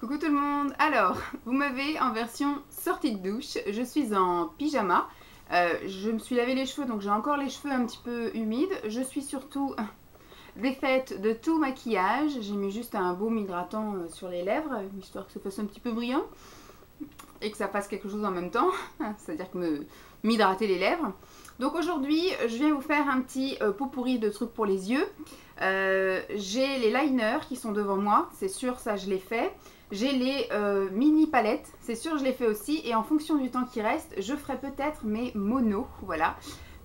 Coucou tout le monde. Alors, vous m'avez en version sortie de douche. Je suis en pyjama. Je me suis lavé les cheveux, donc j'ai encore les cheveux un petit peu humides. Je suis surtout défaite de tout maquillage. J'ai mis juste un baume hydratant sur les lèvres, histoire que ça fasse un petit peu brillant et que ça fasse quelque chose en même temps, c'est-à-dire que m'hydrater les lèvres. Donc aujourd'hui, je viens vous faire un petit pot pourri de trucs pour les yeux. J'ai les liners qui sont devant moi, c'est sûr, ça je l'ai fait. J'ai les mini palettes, c'est sûr, je les fais aussi. Et en fonction du temps qui reste, je ferai peut-être mes monos, voilà.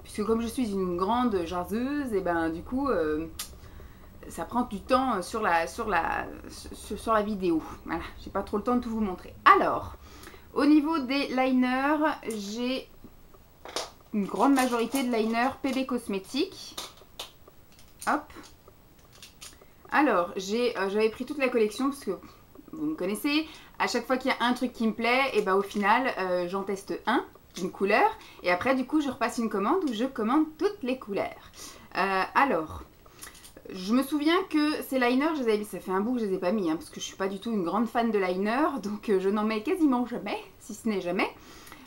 Puisque comme je suis une grande jaseuse, et ben du coup, ça prend du temps sur la vidéo. Voilà, j'ai pas trop le temps de tout vous montrer. Alors, au niveau des liners, j'ai une grande majorité de liners PB Cosmétiques. Hop. Alors, j'avais pris toute la collection parce que vous me connaissez. À chaque fois qu'il y a un truc qui me plaît, et ben au final, j'en teste un d'une couleur. Et après, du coup, je repasse une commande où je commande toutes les couleurs. Alors, je me souviens que ces liners, je les avais mis, ça fait un bout que je les ai pas mis, hein, parce que je suis pas du tout une grande fan de liner, donc je n'en mets quasiment jamais, si ce n'est jamais.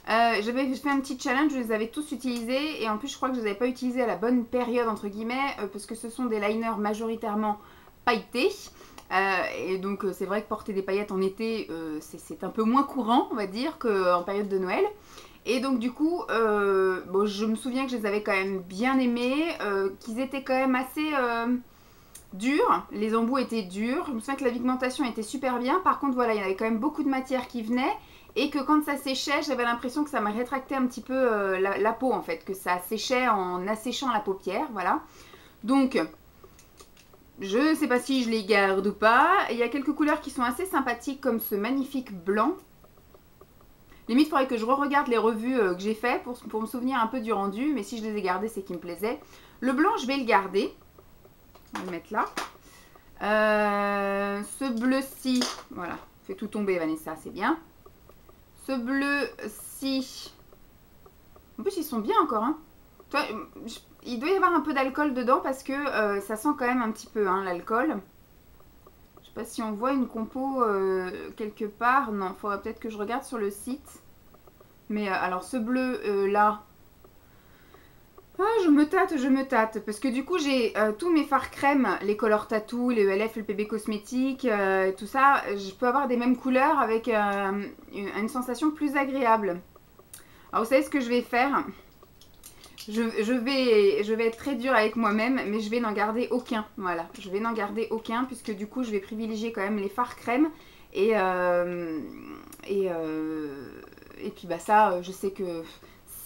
J'avais fait un petit challenge, je les avais tous utilisés et en plus je crois que je les avais pas utilisés à la bonne période entre guillemets parce que ce sont des liners majoritairement pailletés et donc c'est vrai que porter des paillettes en été c'est un peu moins courant on va dire qu'en période de Noël et donc du coup bon, je me souviens que je les avais quand même bien aimés, qu'ils étaient quand même assez durs, les embouts étaient durs, je me souviens que la pigmentation était super bien, par contre voilà il y avait quand même beaucoup de matière qui venait. Et que quand ça séchait, j'avais l'impression que ça m'a rétracté un petit peu la peau en fait, que ça séchait en asséchant la paupière, voilà. Donc, je ne sais pas si je les garde ou pas. Il y a quelques couleurs qui sont assez sympathiques comme ce magnifique blanc. Limite, il faudrait que je re-regarde les revues que j'ai fait pour me souvenir un peu du rendu, mais si je les ai gardés, c'est qu'ils me plaisaient. Le blanc, je vais le garder. On va le mettre là. Ce bleu-ci, voilà, fais tout tomber Vanessa, c'est bien. Ce bleu-ci, en plus ils sont bien encore, hein. Il doit y avoir un peu d'alcool dedans parce que ça sent quand même un petit peu hein, l'alcool. Je sais pas si on voit une compo quelque part. Non, il faudrait peut-être que je regarde sur le site. Mais alors ce bleu là, je me tâte. Parce que du coup j'ai tous mes fards crème, les Color Tattoo, les ELF, le PB Cosmétique, tout ça. Je peux avoir des mêmes couleurs avec une sensation plus agréable. Alors vous savez ce que je vais faire? Je vais être très dure avec moi-même, mais je vais n'en garder aucun. Voilà, je vais n'en garder aucun puisque du coup je vais privilégier quand même les fards crème. Et puis bah ça, je sais que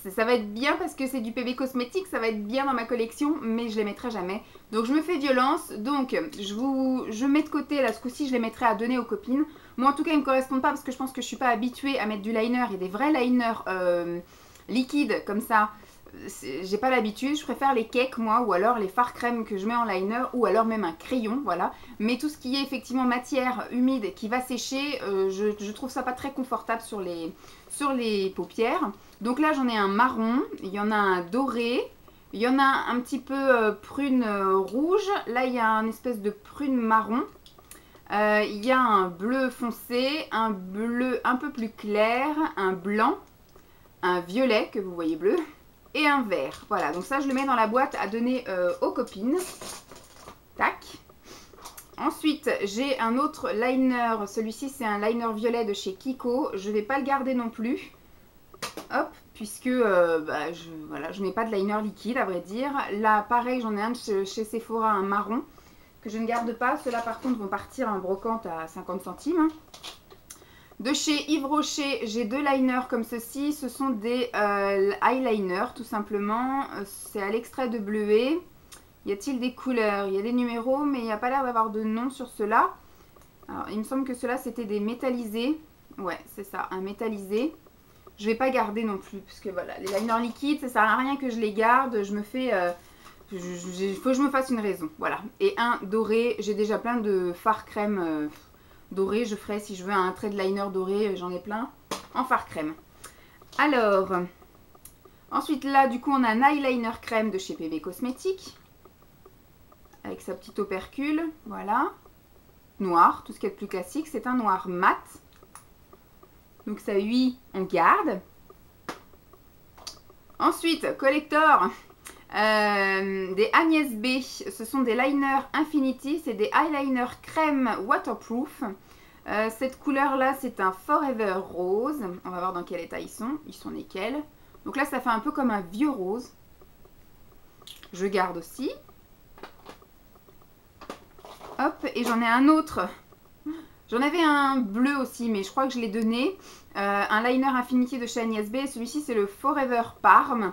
ça va être bien parce que c'est du PB cosmétique, ça va être bien dans ma collection, mais je les mettrai jamais. Donc je me fais violence, donc je mets de côté, là ce coup-ci je les mettrai à donner aux copines. Moi en tout cas ils me correspondent pas parce que je pense que je suis pas habituée à mettre du liner et des vrais liners liquides comme ça. J'ai pas l'habitude, je préfère les cakes moi ou alors les fards crème que je mets en liner ou alors même un crayon, voilà. Mais tout ce qui est effectivement matière humide qui va sécher, je trouve ça pas très confortable sur les paupières. Donc là j'en ai un marron, il y en a un doré, il y en a un petit peu prune rouge, là il y a un espèce de prune marron. Il y a un bleu foncé, un bleu un peu plus clair, un blanc, un violet que vous voyez bleu. Et un vert. Voilà, donc ça je le mets dans la boîte à donner aux copines. Tac. Ensuite, j'ai un autre liner. Celui-ci, c'est un liner violet de chez Kiko. Je ne vais pas le garder non plus. Hop, puisque voilà, je mets pas de liner liquide, à vrai dire. Là, pareil, j'en ai un de chez Sephora, un marron, que je ne garde pas. Ceux-là, par contre, vont partir en brocante à 50 centimes. Hein. De chez Yves Rocher, j'ai deux liners comme ceci. Ce sont des eyeliners tout simplement. C'est à l'extrait de bleuet. Y a-t-il des couleurs? Il y a des numéros, mais il n'y a pas l'air d'avoir de nom sur ceux-là. Alors, il me semble que ceux-là, c'était des métallisés. Ouais, c'est ça, un métallisé. Je ne vais pas garder non plus, parce que voilà, les liners liquides, ça sert à rien que je les garde. Je me fais... il faut que je me fasse une raison. Voilà. Et un doré. J'ai déjà plein de fards crème... doré, je ferai si je veux un trait de liner doré, j'en ai plein, en fard crème. Alors, ensuite là, du coup, on a un eyeliner crème de chez PB Cosmétiques, avec sa petite opercule, voilà. noir, tout ce qui est plus classique. C'est un noir mat. Donc ça, oui, on garde. Ensuite, collector, des Agnès B. Ce sont des liners Infinity. C'est des eyeliners crème waterproof. Cette couleur-là, c'est un Forever Rose. On va voir dans quel état ils sont. Ils sont nickel. Donc là, ça fait un peu comme un vieux rose. Je garde aussi. Hop, et j'en ai un autre. J'en avais un bleu aussi, mais je crois que je l'ai donné. Un liner Infinity de chez Agnès B. Celui-ci, c'est le Forever Parme.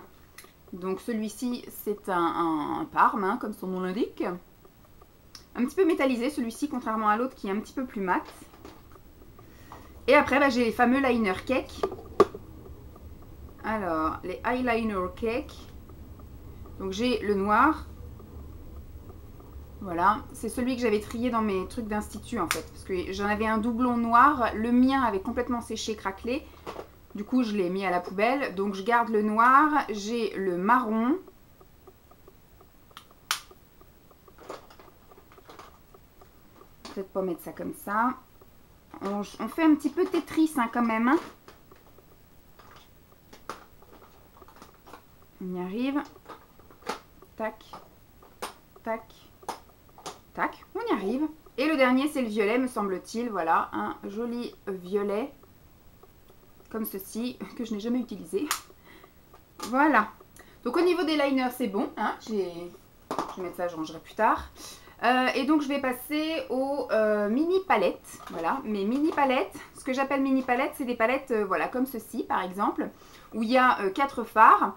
Donc celui-ci, c'est un parme, hein, comme son nom l'indique. Un petit peu métallisé, celui-ci, contrairement à l'autre qui est un petit peu plus mat. Et après, bah, j'ai les fameux liner cake. Alors, les eyeliner cake. Donc j'ai le noir. Voilà, c'est celui que j'avais trié dans mes trucs d'institut en fait. Parce que j'en avais un doublon noir. Le mien avait complètement séché, craquelé. Du coup, je l'ai mis à la poubelle. Donc je garde le noir. J'ai le marron. Peut-être pas mettre ça comme ça. On fait un petit peu Tetris hein, quand même. Hein. On y arrive. Tac. Tac. Tac. On y arrive. Et le dernier, c'est le violet, me semble-t-il. Voilà, un joli violet. Comme ceci, que je n'ai jamais utilisé. Voilà. Donc au niveau des liners, c'est bon. Hein. Je vais mettre ça, je rangerai plus tard. Et donc je vais passer aux mini palettes. Voilà, mes mini palettes. Ce que j'appelle mini palettes, c'est des palettes voilà, comme ceci par exemple, où il y a 4 fards.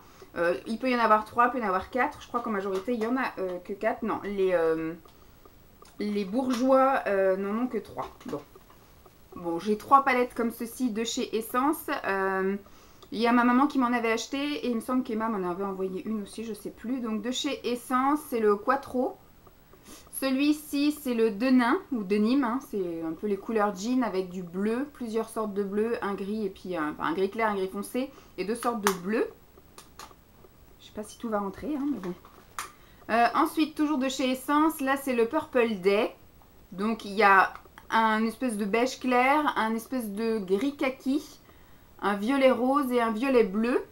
Il peut y en avoir 3, il peut y en avoir 4. Je crois qu'en majorité, il n'y en a que 4. Non, les bourgeois n'en ont que 3. Bon, j'ai 3 palettes comme ceci de chez Essence. Il y a ma maman qui m'en avait acheté et il me semble qu'Emma m'en avait envoyé une aussi, je ne sais plus. Donc de chez Essence, c'est le Quattro. Celui-ci, c'est le Denim ou Denim. Hein. C'est un peu les couleurs jean avec du bleu, plusieurs sortes de bleu, un gris et puis un gris clair, un gris foncé et 2 sortes de bleu. Je ne sais pas si tout va rentrer, hein, mais bon. Ensuite, toujours de chez Essence, là c'est le Purple Day. Donc il y a un espèce de beige clair, un espèce de gris kaki, un violet rose et un violet bleu.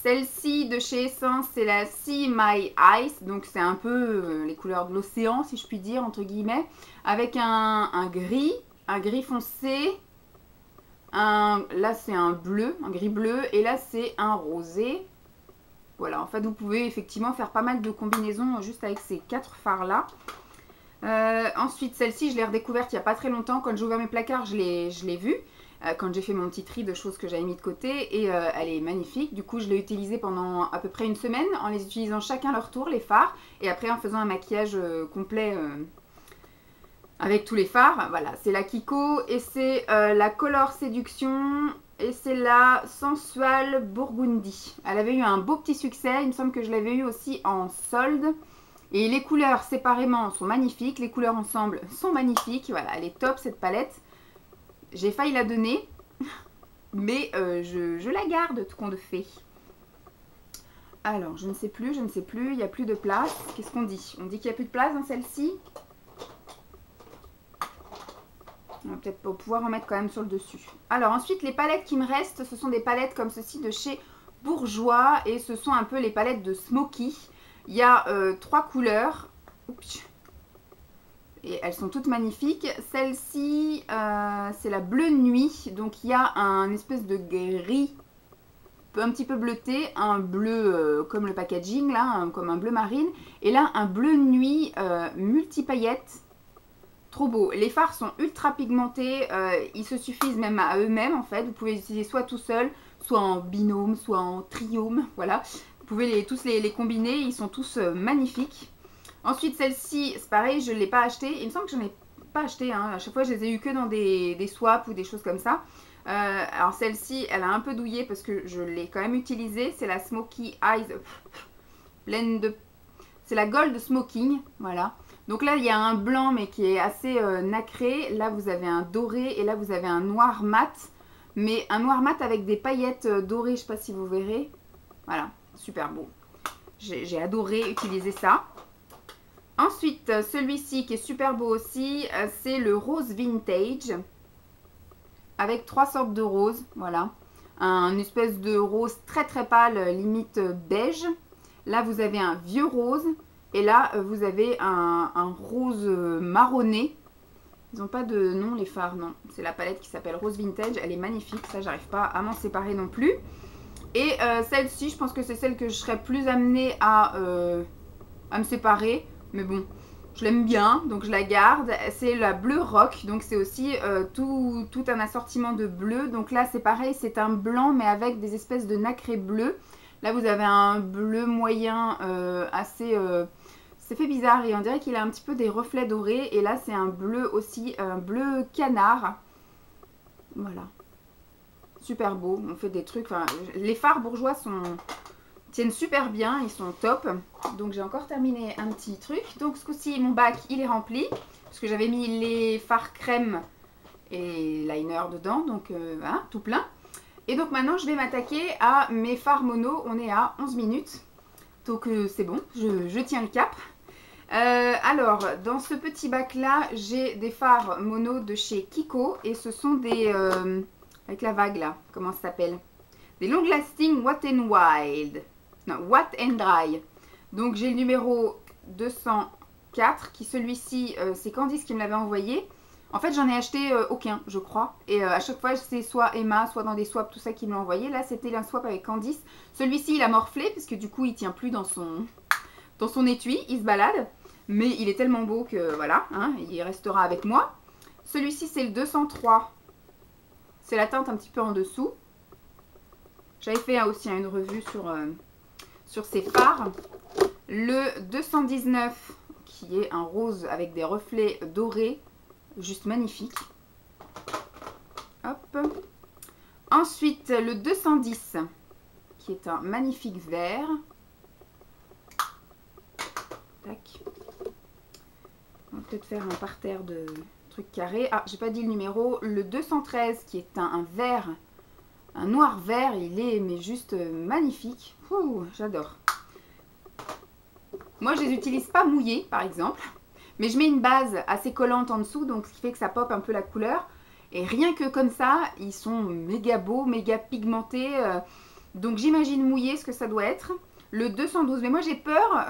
Celle-ci de chez Essence, c'est la See My Ice. Donc c'est un peu les couleurs de l'océan, si je puis dire, entre guillemets. Avec un gris foncé. Là c'est un bleu, un gris bleu. Et là c'est un rosé. Voilà, en fait vous pouvez effectivement faire pas mal de combinaisons juste avec ces 4 fards-là. Ensuite, celle-ci, je l'ai redécouverte il n'y a pas très longtemps. Quand j'ai ouvert mes placards, je l'ai vue. Quand j'ai fait mon petit tri de choses que j'avais mis de côté. Et elle est magnifique. Du coup, je l'ai utilisée pendant à peu près une semaine en les utilisant chacun leur tour, les fards. Et après, en faisant un maquillage complet avec tous les fards. Voilà, c'est la Kiko et c'est la Color Séduction. Et c'est la Sensual Burgundy. Elle avait eu un beau petit succès. Il me semble que je l'avais eu aussi en solde. Et les couleurs séparément sont magnifiques. Les couleurs ensemble sont magnifiques. Voilà, elle est top cette palette. J'ai failli la donner. Mais je la garde, tout compte fait. Alors, je ne sais plus. Il n'y a plus de place. Qu'est-ce qu'on dit? On dit qu'il n'y a plus de place dans celle-ci. On va peut-être pas pouvoir en mettre quand même sur le dessus. Alors ensuite, les palettes qui me restent, ce sont des palettes comme ceci de chez Bourjois. Et ce sont un peu les palettes de Smoky. Il y a 3 couleurs. Oups. Et elles sont toutes magnifiques. Celle-ci, c'est la Bleu Nuit. Donc il y a un espèce de gris un petit peu bleuté. Un bleu comme le packaging, là, comme un bleu marine. Et là, un Bleu Nuit multi-paillettes. Trop beau. Les fards sont ultra pigmentés. Ils se suffisent même à eux-mêmes, en fait. Vous pouvez les utiliser soit tout seul, soit en binôme, soit en triome. Voilà. Vous pouvez tous les combiner, ils sont tous magnifiques. Ensuite, celle-ci, c'est pareil, je ne l'ai pas achetée. Il me semble que je n'en ai pas acheté. Hein. À chaque fois, je les ai eu que dans des swaps ou des choses comme ça. Alors, celle-ci, elle a un peu douillé parce que je l'ai quand même utilisée. C'est la Smoky Eyes pleine de... C'est la Gold Smoking, voilà. Donc là, il y a un blanc, mais qui est assez nacré. Là, vous avez un doré et là, vous avez un noir mat. Mais un noir mat avec des paillettes dorées, je ne sais pas si vous verrez. Voilà. Super beau. J'ai adoré utiliser ça. Ensuite, celui-ci qui est super beau aussi, c'est le rose vintage. Avec 3 sortes de roses, voilà. Un espèce de rose très très pâle, limite beige. Là, vous avez un vieux rose. Et là, vous avez un rose marronné. Ils n'ont pas de nom, les fards, non. C'est la palette qui s'appelle Rose Vintage. Elle est magnifique, ça, j'arrive pas à m'en séparer non plus. Et celle-ci, je pense que c'est celle que je serais plus amenée à me séparer. Mais bon, je l'aime bien, donc je la garde. C'est la bleu rock, donc c'est aussi tout un assortiment de bleu. Donc là, c'est pareil, c'est un blanc, mais avec des espèces de nacrés bleus. Là, vous avez un bleu moyen assez... c'est fait bizarre et on dirait qu'il a un petit peu des reflets dorés. Et là, c'est un bleu aussi, un bleu canard. Voilà. Super beau. On fait des trucs... Enfin, les fards bourgeois tiennent super bien. Ils sont top. Donc, j'ai encore terminé un petit truc. Donc, ce coup-ci, mon bac, il est rempli. Parce que j'avais mis les fards crème et liner dedans. Donc, voilà, tout plein. Et donc, maintenant, je vais m'attaquer à mes fards mono. On est à 11 minutes. Donc, c'est bon. Je tiens le cap. Alors, dans ce petit bac là, j'ai des fards mono de chez Kiko et ce sont des, avec la vague là, comment ça s'appelle? Des Long Lasting Wet n Wild, non, Wet and Dry. Donc j'ai le numéro 204 qui celui-ci, c'est Candice qui me l'avait envoyé. En fait, j'en ai acheté aucun, je crois. Et à chaque fois, c'est soit Emma, soit dans des swaps, tout ça qui me l'a envoyé. Là, c'était un swap avec Candice. Celui-ci, il a morflé parce que du coup, il tient plus dans son étui, il se balade. Mais il est tellement beau que voilà, hein, il restera avec moi. Celui-ci, c'est le 203. C'est la teinte un petit peu en dessous. J'avais fait aussi une revue sur ces fards. Le 219, qui est un rose avec des reflets dorés. Juste magnifique. Hop. Ensuite, le 210, qui est un magnifique vert. Tac. On va peut-être faire un parterre de trucs carrés. Ah, j'ai pas dit le numéro. Le 213 qui est un vert, un noir vert. Il est mais juste magnifique. J'adore. Moi, je les utilise pas mouillés, par exemple. Mais je mets une base assez collante en dessous. Donc, ce qui fait que ça pop un peu la couleur. Et rien que comme ça, ils sont méga beaux, méga pigmentés. Donc, j'imagine mouillé ce que ça doit être. Le 212, mais moi j'ai peur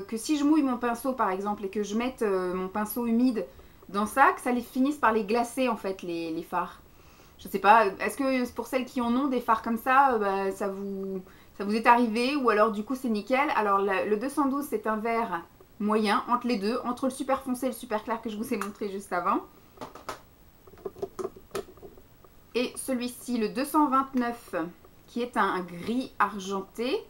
que si je mouille mon pinceau par exemple et que je mette mon pinceau humide dans ça, que ça les finisse par les glacer en fait les fards. Je sais pas, est-ce que pour celles qui en ont des fards comme ça, ça vous est arrivé ou alors du coup c'est nickel. Alors le 212 c'est un vert moyen entre les deux, entre le super foncé et le super clair que je vous ai montré juste avant. Et celui-ci, le 229 qui est un gris argenté.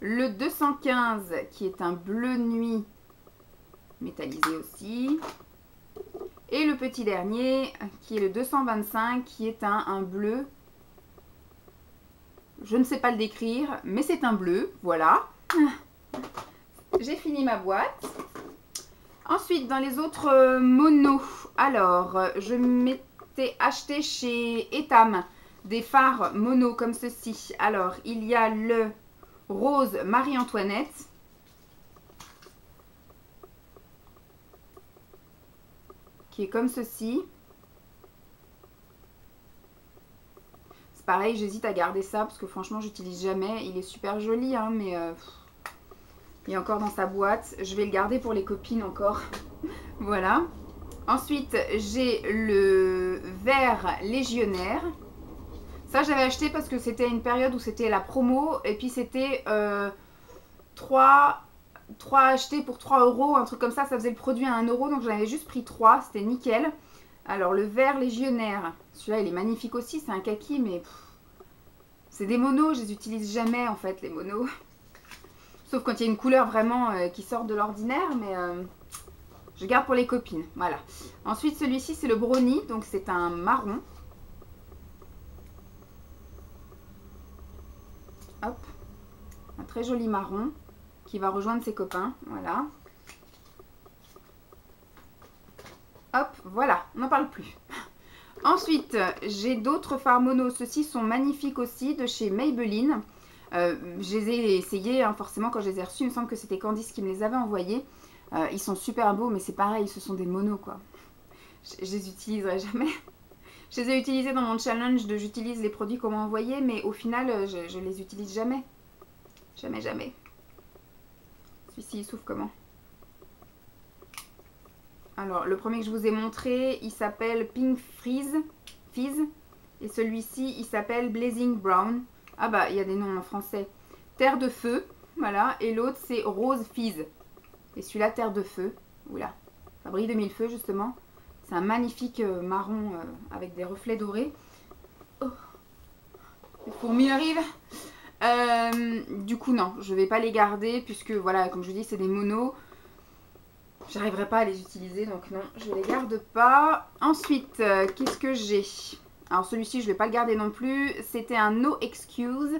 Le 215 qui est un bleu nuit métallisé aussi. Et le petit dernier qui est le 225 qui est un bleu. Je ne sais pas le décrire, mais c'est un bleu. Voilà. J'ai fini ma boîte. Ensuite, dans les autres monos, alors, je m'étais acheté chez Etam des fards mono comme ceci. Alors, il y a le rose Marie-Antoinette. Qui est comme ceci. C'est pareil, j'hésite à garder ça parce que franchement, j'utilise jamais. Il est super joli, hein, mais il est encore dans sa boîte. Je vais le garder pour les copines encore. Voilà. Ensuite, j'ai le vert légionnaire. Ça, j'avais acheté parce que c'était une période où c'était la promo. Et puis, c'était 3 achetés pour 3 €. Un truc comme ça, ça faisait le produit à 1 €. Donc, j'en avais juste pris 3. C'était nickel. Alors, le vert légionnaire. Celui-là, il est magnifique aussi. C'est un kaki, mais c'est des monos. Je les utilise jamais, en fait, les monos. Sauf quand il y a une couleur vraiment qui sort de l'ordinaire. Mais je garde pour les copines. Voilà. Ensuite, celui-ci, c'est le brownie. Donc, c'est un marron. Hop, un très joli marron qui va rejoindre ses copains, voilà. Hop, voilà, on n'en parle plus. Ensuite, j'ai d'autres fards mono, ceux-ci sont magnifiques aussi, de chez Maybelline. Je les ai essayés, hein, forcément, quand je les ai reçus. Il me semble que c'était Candice qui me les avait envoyés. Ils sont super beaux, mais c'est pareil, ce sont des monos, quoi. Je les utiliserai jamais. Je les ai utilisés dans mon challenge de j'utilise les produits qu'on m'a envoyés, mais au final, je les utilise jamais. Jamais, jamais. Celui-ci, il s'ouvre comment? Alors, le premier que je vous ai montré, il s'appelle Pink Fizz. Et celui-ci, il s'appelle Blazing Brown. Ah bah, il y a des noms en français. Terre de feu, voilà. Et l'autre, c'est Rose Fizz. Et celui-là, Terre de feu. Oula, Fabrique de mille feux, justement. C'est un magnifique marron avec des reflets dorés. Oh, les fourmis arrivent. Du coup, non, je ne vais pas les garder puisque, voilà, comme je vous dis, c'est des monos. J'arriverai pas à les utiliser, donc non, je ne les garde pas. Ensuite, qu'est-ce que j'ai? Alors celui-ci, je ne vais pas le garder non plus. C'était un No Excuse.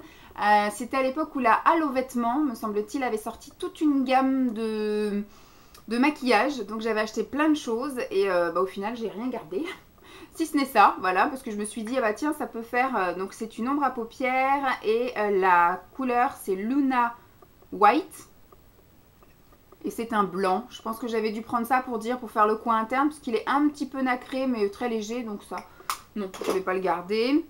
C'était à l'époque où la Halo Vêtements, me semble-t-il, avait sorti toute une gamme de maquillage. Donc j'avais acheté plein de choses et au final, j'ai rien gardé. Si ce n'est ça, voilà, parce que je me suis dit, ah bah tiens, ça peut faire... donc c'est une ombre à paupières et la couleur, c'est Luna White. Et c'est un blanc. Je pense que j'avais dû prendre ça pour faire le coin interne, parce qu'il est un petit peu nacré, mais très léger, donc ça, non, je ne vais pas le garder.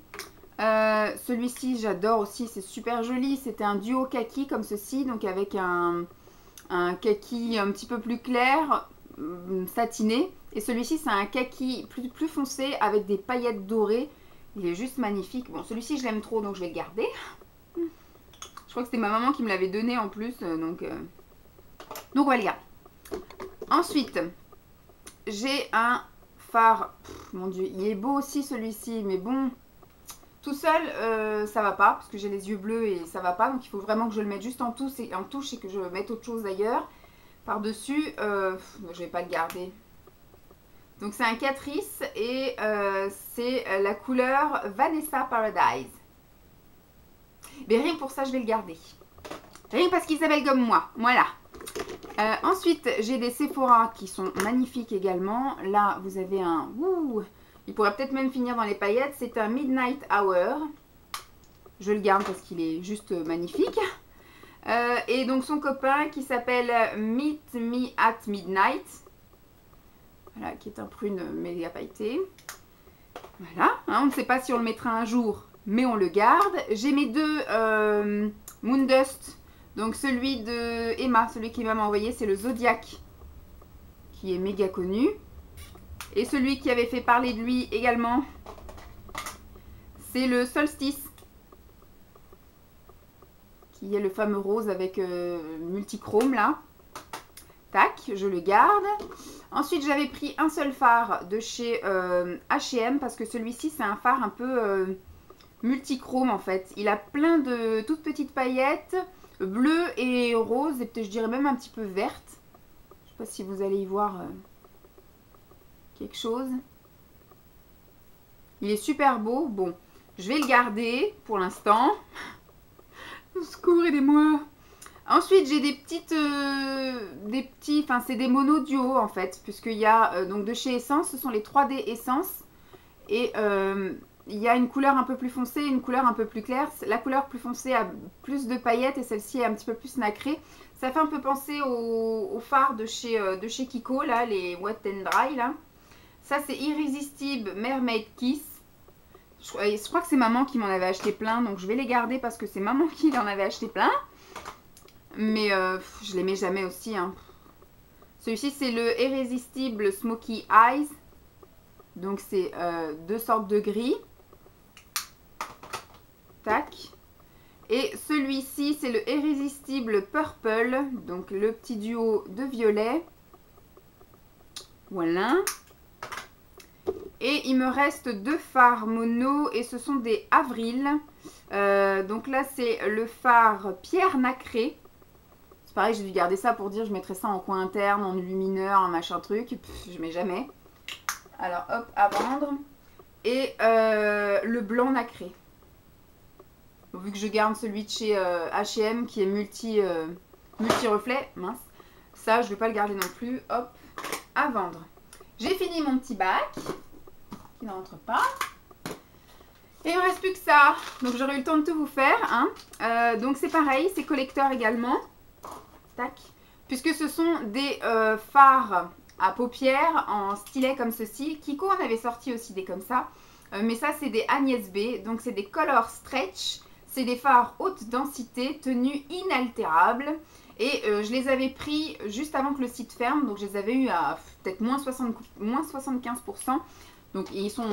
Celui-ci, j'adore aussi, c'est super joli. C'était un duo kaki comme ceci, donc avec un kaki un petit peu plus clair, satiné. Et celui-ci, c'est un kaki plus foncé avec des paillettes dorées. Il est juste magnifique. Bon, celui-ci, je l'aime trop, donc je vais le garder. Je crois que c'était ma maman qui me l'avait donné en plus, donc on va le garder. Ensuite, j'ai un fard. Mon Dieu, il est beau aussi celui-ci, mais bon, tout seul, ça va pas, parce que j'ai les yeux bleus et ça va pas. Donc il faut vraiment que je le mette juste en touche et que je mette autre chose ailleurs. Par-dessus, je vais pas le garder. Donc c'est un Catrice et c'est la couleur Vanessa Paradise. Mais rien que pour ça, je vais le garder. Rien parce qu'il s'appelle comme moi. Voilà. Ensuite, j'ai des Sephora qui sont magnifiques également. Là, vous avez un... Ouh, il pourrait peut-être même finir dans les paillettes. C'est un Midnight Hour. Je le garde parce qu'il est juste magnifique. Et donc son copain qui s'appelle Meet Me at Midnight. Voilà, qui est un prune méga pailleté. Voilà, hein, on ne sait pas si on le mettra un jour, mais on le garde. J'ai mes deux Moondust. Donc celui de Emma, celui qui m'a envoyé, c'est le Zodiac, qui est méga connu. Et celui qui avait fait parler de lui également, c'est le Solstice, qui est le fameux rose avec multichrome là. Tac, je le garde. Ensuite, j'avais pris un seul fard de chez H&M parce que celui-ci, c'est un fard un peu multichrome en fait. Il a plein de toutes petites paillettes bleues et roses et peut-être je dirais même un petit peu vertes. Je sais pas si vous allez y voir quelque chose. Il est super beau. Bon, je vais le garder pour l'instant. Au secours, aidez-moi. Ensuite, j'ai des petits, enfin c'est des monos duo en fait, puisqu'il y a donc de chez Essence, ce sont les 3D Essence. Et il y a une couleur un peu plus foncée et une couleur un peu plus claire. La couleur plus foncée a plus de paillettes et celle-ci est un petit peu plus nacrée. Ça fait un peu penser au fard de chez Kiko, là, les Wet n Dry, là. Ça, c'est Irrésistible Mermaid Kiss. Je crois que c'est maman qui m'en avait acheté plein, donc je vais les garder parce que c'est maman qui en avait acheté plein. Mais je les mets jamais aussi. Hein. Celui-ci, c'est le Irrésistible Smoky Eyes. Donc, c'est deux sortes de gris. Tac. Et celui-ci, c'est le Irrésistible Purple. Donc, le petit duo de violet. Voilà. Et il me reste deux fards mono et ce sont des Avril. Donc là, c'est le fard Pierre Nacré. C'est pareil, j'ai dû garder ça pour dire je mettrai ça en coin interne, en illumineur, un machin truc. Pff, je mets jamais. Alors, hop, à vendre. Et le blanc nacré. Bon, vu que je garde celui de chez H&M qui est multi-reflet, mince. Ça, je ne vais pas le garder non plus. Hop, à vendre. J'ai fini mon petit bac. Qui ne rentre pas. Et il me reste plus que ça. Donc j'aurai eu le temps de tout vous faire. Hein. Donc c'est pareil, c'est collecteur également. Tac. Puisque ce sont des fards à paupières en stylet comme ceci. Kiko en avait sorti aussi des comme ça. Mais ça c'est des Agnès B. Donc c'est des Color Stretch. C'est des fards haute densité, tenue inaltérable. Et je les avais pris juste avant que le site ferme. Donc je les avais eu à peut-être moins 75%. Donc ils sont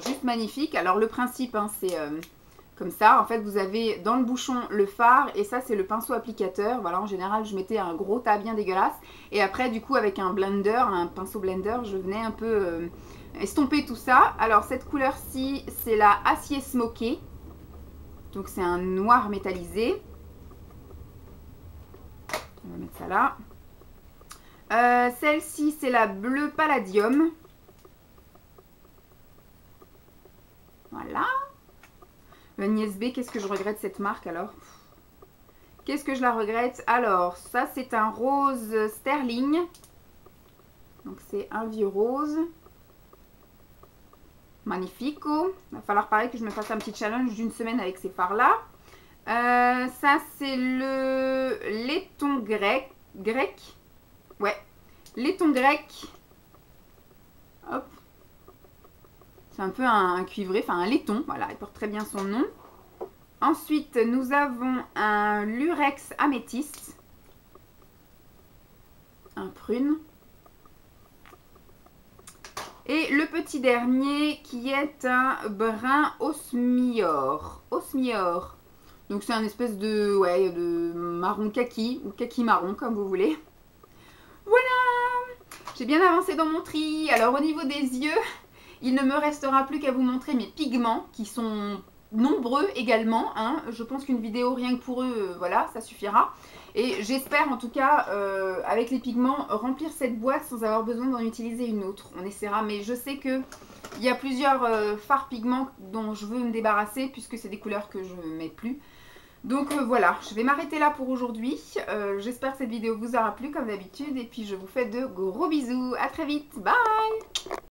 juste magnifiques. Alors le principe, hein, c'est comme ça. En fait, vous avez dans le bouchon le fard et ça, c'est le pinceau applicateur. Voilà, en général, je mettais un gros tas bien dégueulasse. Et après, du coup, avec un blender, un pinceau blender, je venais un peu estomper tout ça. Alors cette couleur-ci, c'est la Acier Smoké. Donc c'est un noir métallisé. On va mettre ça là. Celle-ci, c'est la Bleu Palladium. Voilà. Le Agnès B, qu'est-ce que je regrette cette marque alors? Qu'est-ce que je la regrette? Alors, ça c'est un rose sterling. Donc c'est un vieux rose. Magnifico. Il va falloir pareil que je me fasse un petit challenge d'une semaine avec ces fards-là. Ça c'est le laiton grec. Ouais. Laiton grec. Hop. C'est un peu un cuivré, enfin un laiton. Voilà, il porte très bien son nom. Ensuite, nous avons un lurex améthyste. Un prune. Et le petit dernier qui est un brun osmior. Osmior. Donc c'est un espèce de, ouais, de marron kaki ou kaki marron comme vous voulez. Voilà. J'ai bien avancé dans mon tri. Alors au niveau des yeux, il ne me restera plus qu'à vous montrer mes pigments qui sont nombreux également. Hein. Je pense qu'une vidéo rien que pour eux, voilà, ça suffira. Et j'espère en tout cas, avec les pigments, remplir cette boîte sans avoir besoin d'en utiliser une autre. On essaiera, mais je sais qu'il y a plusieurs fards pigments dont je veux me débarrasser puisque c'est des couleurs que je ne mets plus. Donc voilà, je vais m'arrêter là pour aujourd'hui. J'espère que cette vidéo vous aura plu comme d'habitude. Et puis je vous fais de gros bisous. À très vite. Bye!